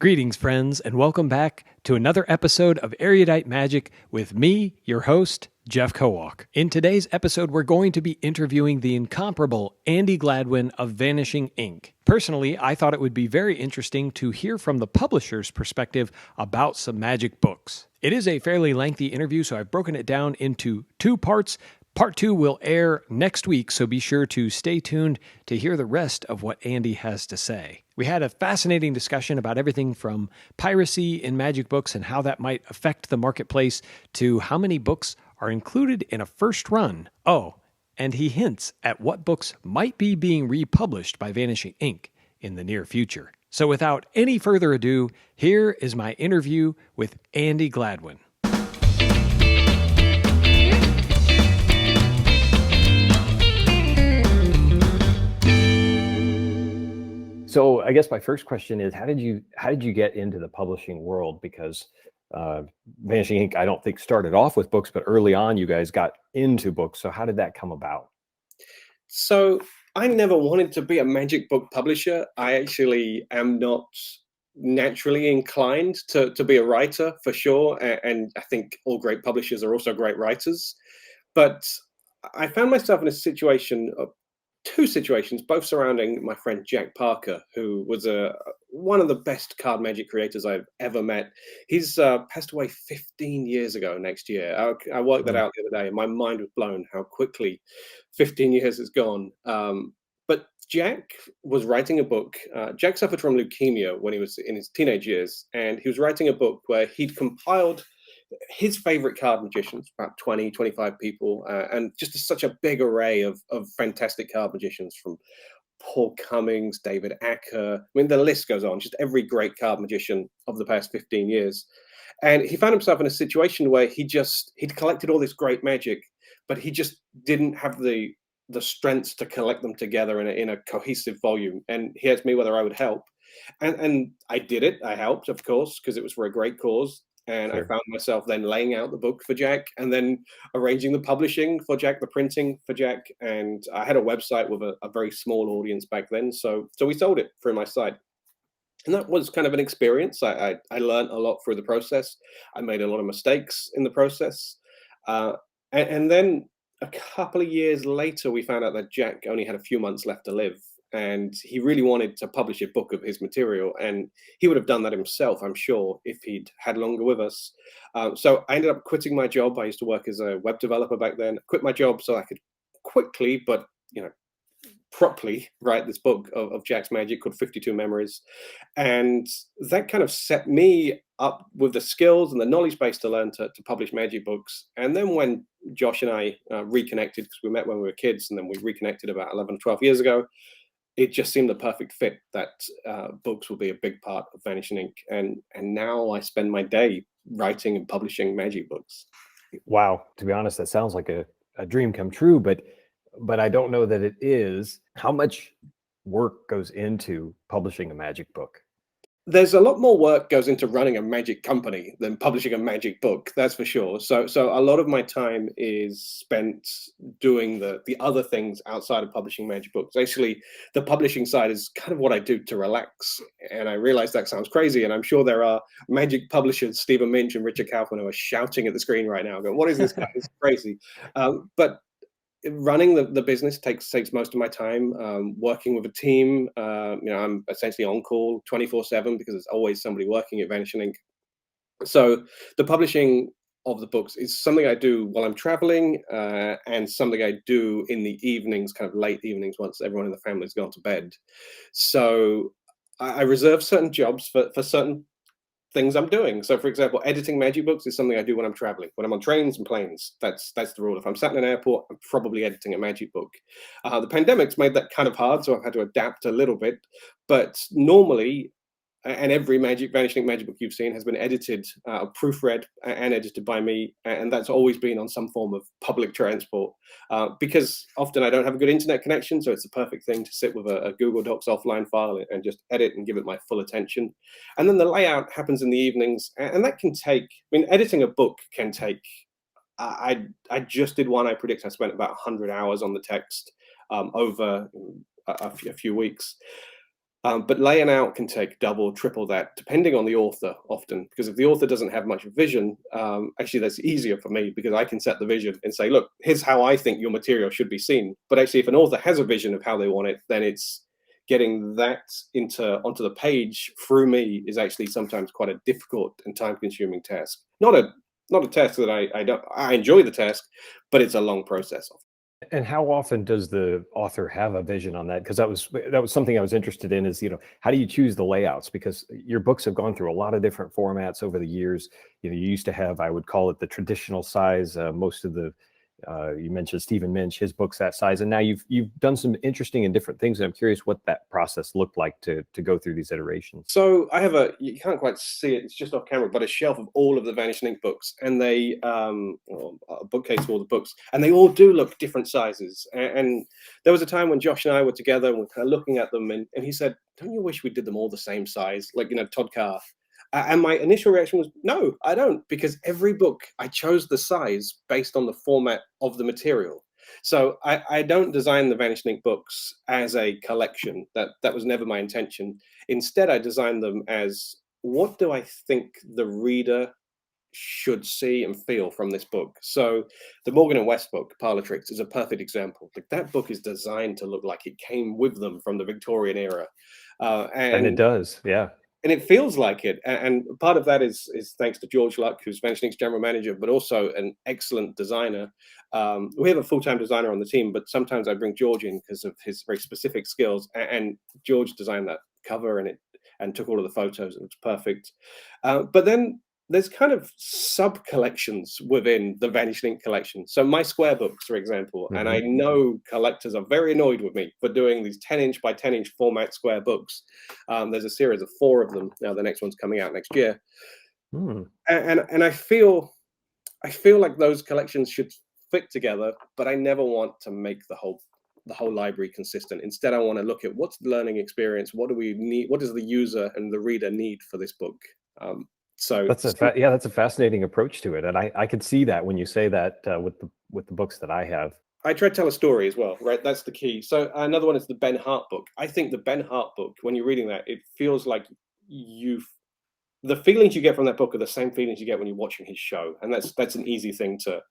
Greetings, friends, and welcome back to another episode of Erudite Magic with me, your host, Jeff Kowalk. In today's episode, we're going to be interviewing the incomparable Andi Gladwin of Vanishing Inc. Personally, I thought it would be very interesting to hear from the publisher's perspective about some magic books. It is a fairly lengthy interview, so I've broken it down into two parts. Part 2 will air next week, so be sure to stay tuned to hear the rest of what Andi has to say. We had a fascinating discussion about everything from piracy in magic books and how that might affect the marketplace to how many books are included in a first run. Oh, and he hints at what books might be being republished by Vanishing Inc. in the near future. So without any further ado, here is my interview with Andi Gladwin. So I guess my first question is, how did you get into the publishing world? Because Vanishing Inc. I don't think started off with books, but early on you guys got into books. So how did that come about? So I never wanted to be a magic book publisher. I actually am not naturally inclined to be a writer for sure. And I think all great publishers are also great writers. But I found myself in a situation of two situations, both surrounding my friend Jack Parker, who was one of the best card magic creators I've ever met. He's passed away 15 years ago next year. I worked that out the other day, and my mind was blown how quickly 15 years has gone. But Jack was writing a book. Jack suffered from leukemia when he was in his teenage years, and he was writing a book where he'd compiled his favorite card magicians, about 20, 25 people, and just such a big array of fantastic card magicians, from Paul Cummings, David Acker. I mean, the list goes on, just every great card magician of the past 15 years. And he found himself in a situation where he'd collected all this great magic, but he just didn't have the strength to collect them together in a cohesive volume. And he asked me whether I would help. And I did it. I helped, of course, because it was for a great cause. And I found myself then laying out the book for Jack, and then arranging the publishing for Jack, the printing for Jack. And I had a website with a very small audience back then. So we sold it through my site. And that was kind of an experience. I learned a lot through the process. I made a lot of mistakes in the process. And then a couple of years later, we found out that Jack only had a few months left to live. And he really wanted to publish a book of his material, and he would have done that himself, I'm sure, if he'd had longer with us. So I ended up quitting my job. I used to work as a web developer back then. Quit my job so I could quickly, but properly write this book of Jack's magic called 52 Memories. And that kind of set me up with the skills and the knowledge base to learn to publish magic books. And then when Josh and I reconnected, because we met when we were kids, and then we reconnected about 11, 12 years ago, it just seemed the perfect fit that books will be a big part of Vanishing Inc. And now I spend my day writing and publishing magic books. Wow. To be honest, that sounds like a dream come true, but I don't know that it is. How much work goes into publishing a magic book? There's a lot more work goes into running a magic company than publishing a magic book, that's for sure. So a lot of my time is spent doing the other things outside of publishing magic books. Actually, the publishing side is kind of what I do to relax. And I realize that sounds crazy. And I'm sure there are magic publishers, Stephen Minch and Richard Kaufman, who are shouting at the screen right now, going, "What is this guy? It's crazy." But running the business takes most of my time. Working with a team, I'm essentially on call 24/7 because there's always somebody working at Vanishing Inc. So the publishing of the books is something I do while I'm traveling, and something I do in the evenings, kind of late evenings, once everyone in the family's gone to bed. So I reserve certain jobs for certain things I'm doing. So, for example, editing magic books is something I do when I'm traveling, when I'm on trains and planes. That's the rule. If I'm sat in an airport, I'm probably editing a magic book. The pandemic's made that kind of hard, so I've had to adapt a little bit. But normally, and every Vanishing Magic book you've seen has been edited, proofread, and edited by me, and that's always been on some form of public transport. Because often I don't have a good internet connection, so it's the perfect thing to sit with a Google Docs offline file and just edit and give it my full attention. And then the layout happens in the evenings, and that can take. I mean, editing a book can take. I just did one. I predict I spent about 100 hours on the text over a few weeks. But laying out can take double, triple that, depending on the author often. Because if the author doesn't have much vision, actually that's easier for me because I can set the vision and say, look, here's how I think your material should be seen. But actually, if an author has a vision of how they want it, then it's getting that onto the page through me is actually sometimes quite a difficult and time-consuming task. Not a task that I enjoy the task, but it's a long process. And how often does the author have a vision on that? Because that was something I was interested in is, how do you choose the layouts? Because your books have gone through a lot of different formats over the years. You used to have, I would call it the traditional size. Most of the you mentioned Stephen Minch, his book's that size, and now you've done some interesting and different things. And I'm curious what that process looked like to go through these iterations. So I have you can't quite see it, it's just off camera, but a shelf of all of the Vanishing books, and they, a bookcase of all the books, and they all do look different sizes. And there was a time when Josh and I were together and we were kind of looking at them, and he said, don't you wish we did them all the same size? Like, Todd Carr. And my initial reaction was, no, I don't, because every book I chose the size based on the format of the material. So I don't design the Vanishing books as a collection. That was never my intention. Instead, I designed them as, what do I think the reader should see and feel from this book? So the Morgan and West book, Parlor Tricks, is a perfect example. Like, that book is designed to look like it came with them from the Victorian era. And it does, yeah. And it feels like it. And part of that is thanks to George Luck, who's Vanishing's general manager, but also an excellent designer. We have a full-time designer on the team, but sometimes I bring George in because of his very specific skills. And George designed that cover and took all of the photos. It looks perfect. But then there's kind of sub collections within the Vanishing collection. So my square books, for example, and I know collectors are very annoyed with me for doing these 10-inch by 10-inch format square books. There's a series of 4 of them. Now the next one's coming out next year. And I feel like those collections should fit together, but I never want to make the whole library consistent. Instead, I want to look at what's the learning experience, what do we need, what does the user and the reader need for this book. So that's a fascinating approach to it, and I could see that when you say that with the books that I have. I try to tell a story as well, right? That's the key. So another one is the Ben Hart book. I think the Ben Hart book, when you're reading that, it feels like the feelings you get from that book are the same feelings you get when you're watching his show, and that's an easy thing to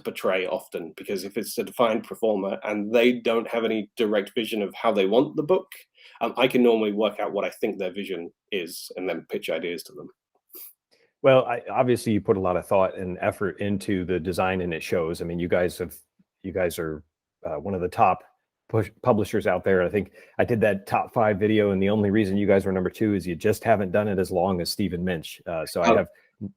portray often, because if it's a defined performer and they don't have any direct vision of how they want the book, I can normally work out what I think their vision is and then pitch ideas to them. Well, obviously you put a lot of thought and effort into the design, and it shows. I mean, you guys are one of the top publishers out there. I think I did that top 5 video, and the only reason you guys were number 2 is you just haven't done it as long as Stephen Minch. So I have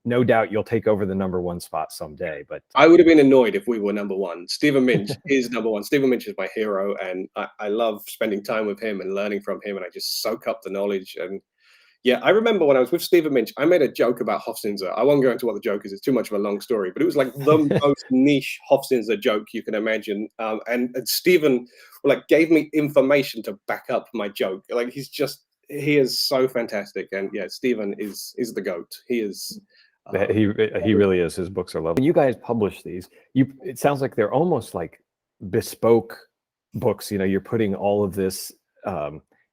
no doubt you'll take over the number 1 spot someday. But I would have been annoyed if we were number 1. Stephen Minch is number 1. Stephen Minch is my hero, and I love spending time with him and learning from him, and I just soak up the knowledge. And yeah, I remember when I was with Stephen Minch, I made a joke about Hofzinser. I won't go into what the joke is. It's too much of a long story, but it was like the most niche Hofzinser joke you can imagine. And Stephen gave me information to back up my joke. Like, he is so fantastic. And yeah, Stephen is the GOAT. He is. He really is. His books are lovely. When you guys publish these, it sounds like they're almost like bespoke books. You're putting all of this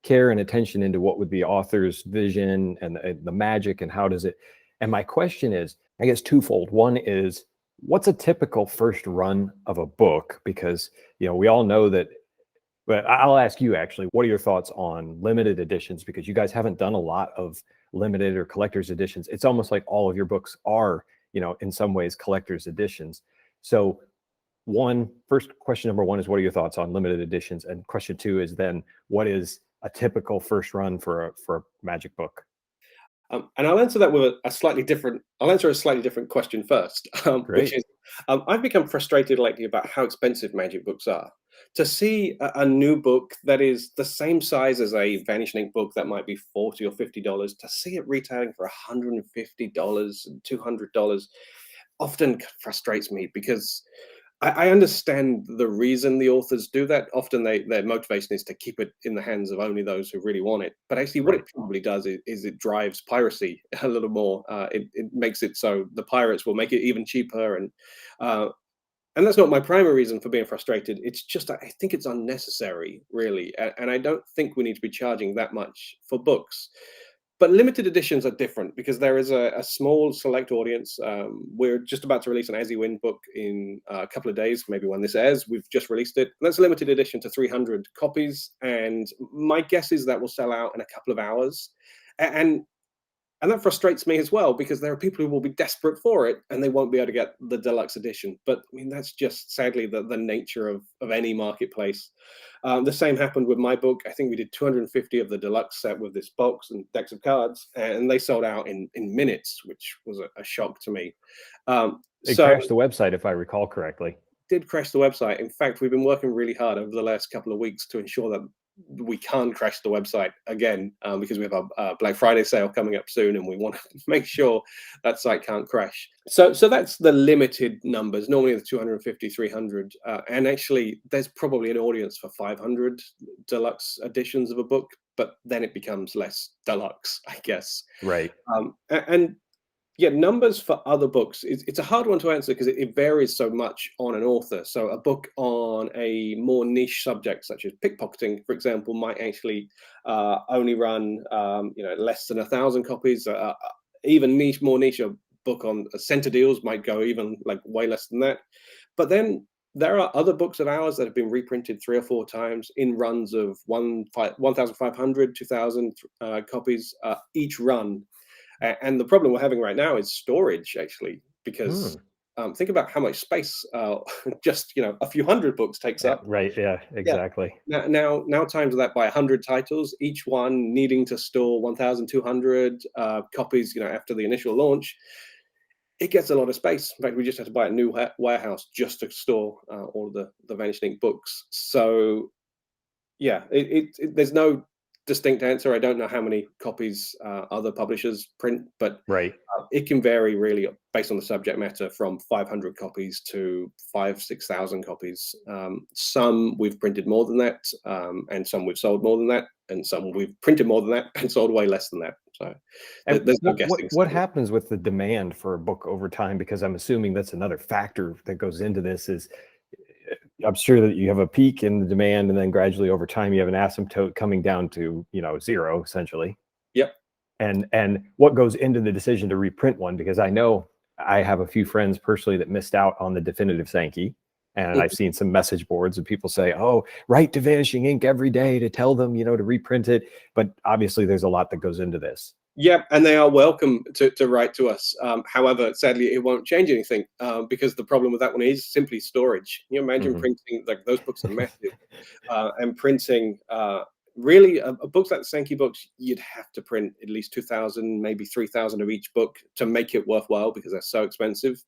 care and attention into what would be author's vision and the magic, and how does it. And my question is, I guess, twofold. One is, what's a typical first run of a book? Because we all know that. But I'll ask you, actually, what are your thoughts on limited editions? Because you guys haven't done a lot of limited or collector's editions. It's almost like all of your books are, in some ways, collector's editions. So first question number 1 is, what are your thoughts on limited editions? And question 2 is then, what is a typical first run for a magic book? And I'll answer that with a slightly different question first, which is, I've become frustrated lately about how expensive magic books are. To see a new book that is the same size as a Vanishing book that might be $40 or $50, to see it retailing for $150 and $200 often frustrates me, because I understand the reason the authors do that. Often their motivation is to keep it in the hands of only those who really want it. But actually what it probably does is it drives piracy a little more. It makes it so the pirates will make it even cheaper. And And that's not my primary reason for being frustrated. It's just, I think it's unnecessary, really. And I don't think we need to be charging that much for books. But limited editions are different because there is a small select audience. We're just about to release an Azzy Win book in a couple of days, maybe when this airs. We've just released it. And that's a limited edition to 300 copies. And my guess is that will sell out in a couple of hours. And that frustrates me as well, because there are people who will be desperate for it and they won't be able to get the deluxe edition. But I mean, that's just sadly the nature of any marketplace. The same happened with my book. I think we did 250 of the deluxe set with this box and decks of cards, and they sold out in minutes, which was a shock to me. It crashed the website, if I recall correctly. Did crash the website. In fact, we've been working really hard over the last couple of weeks to ensure that we can't crash the website again, because we have a Black Friday sale coming up soon, and we want to make sure that site can't crash. So that's the limited numbers, normally the 250, 300. And actually, there's probably an audience for 500 deluxe editions of a book, but then it becomes less deluxe, I guess. Right. And yeah, numbers for other books, it's a hard one to answer because it varies so much on an author. So a book on a more niche subject, such as pickpocketing, for example, might actually only run less than 1,000 copies. Even more niche, a book on center deals might go even like way less than that. But then there are other books of ours that have been reprinted 3 or 4 times in runs of 1,500, 2,000 copies each run. And the problem we're having right now is storage, actually, because think about how much space just a few hundred books takes up. Right. Yeah. Exactly. Yeah. Now times that by 100 titles, each one needing to store 1,200 copies. After the initial launch, it gets a lot of space. In fact, we just had to buy a new warehouse just to store all of the Vanishing books. So yeah, there's no distinct answer. I don't know how many copies other publishers print, but right. It can vary really based on the subject matter, from 500 copies to 6,000 copies. Some we've printed more than that, and some we've sold more than that, and some we've printed more than that and sold way less than that. So there's no guessing. What happens with the demand for a book over time? Because I'm assuming that's another factor that goes into this. Is I'm sure that you have a peak in the demand, and then gradually over time you have an asymptote coming down to zero, essentially. Yep. And what goes into the decision to reprint one? Because I know I have a few friends personally that missed out on the definitive Sankey, and I've seen some message boards and people say, "Oh, write to Vanishing Inc. every day to tell them to reprint it." But obviously, there's a lot that goes into this. Yeah, and they are welcome to write to us. However, sadly, it won't change anything, because the problem with that one is simply storage. Imagine printing, like, those books are massive, and printing really books like the Sankey books, you'd have to print at least 2,000, maybe 3,000 of each book to make it worthwhile, because they're so expensive.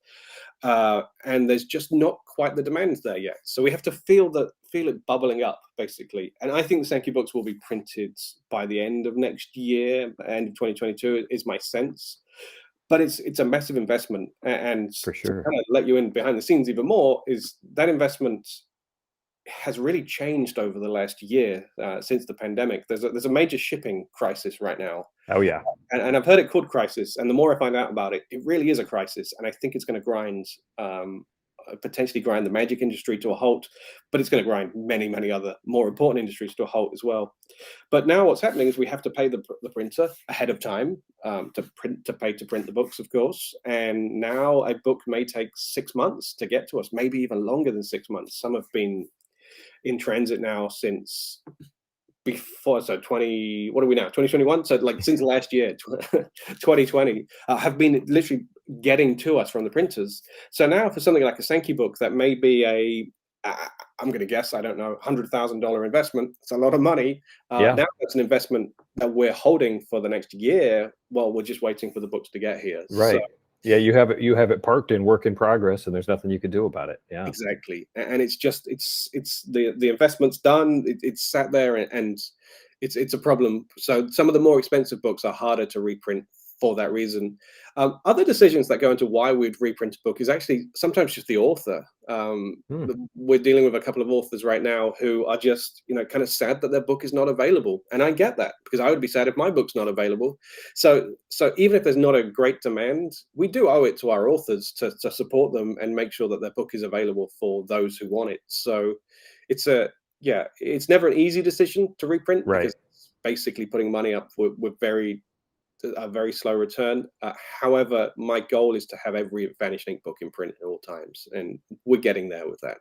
And there's just not quite the demand there yet. So we have to feel it bubbling up, basically. And I think the Sankey books will be printed by the end of next year, end of 2022 is my sense. But it's a massive investment, and for sure, to kind of let you in behind the scenes even more, is that investment has really changed over the last year, since the pandemic. There's a major shipping crisis right now. Oh yeah, and I've heard it called crisis, and the more I find out about it, it really is a crisis. And I think it's going to potentially grind the magic industry to a halt, but it's going to grind many other more important industries to a halt as well. But now what's happening is we have to pay the printer ahead of time, to print the books, of course. And now a book may take 6 months to get to us, maybe even longer than 6 months. Some have been in transit now since before, so what are we now, 2021? So like since last year, 2020, have been literally getting to us from the printers. So now for something like a Sankey book that may be I'm going to guess, I don't know, $100,000 investment, it's a lot of money. Now that's an investment that we're holding for the next year while we're just waiting for the books to get here. Right. So, yeah, you have it parked in work in progress, and there's nothing you can do about it. Yeah, exactly. And it's just it's the investment's done. It's sat there, and it's a problem. So some of the more expensive books are harder to reprint for that reason. Other decisions that go into why we'd reprint a book is actually sometimes just the author. We're dealing with a couple of authors right now who are just, kind of sad that their book is not available. And I get that, because I would be sad if my book's not available. So even if there's not a great demand, we do owe it to our authors to support them and make sure that their book is available for those who want it. So it's never an easy decision to reprint, Right. because it's basically putting money up with a very slow return. However, my goal is to have every Vanishing book in print at all times, and we're getting there with that.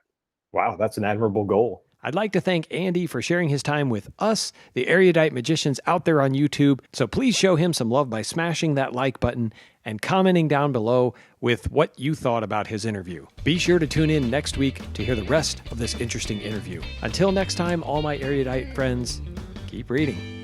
Wow, that's an admirable goal. I'd like to thank Andi for sharing his time with us, the Erudite Magicians out there on YouTube. So please show him some love by smashing that like button and commenting down below with what you thought about his interview. Be sure to tune in next week to hear the rest of this interesting interview. Until next time, all my Erudite friends, keep reading.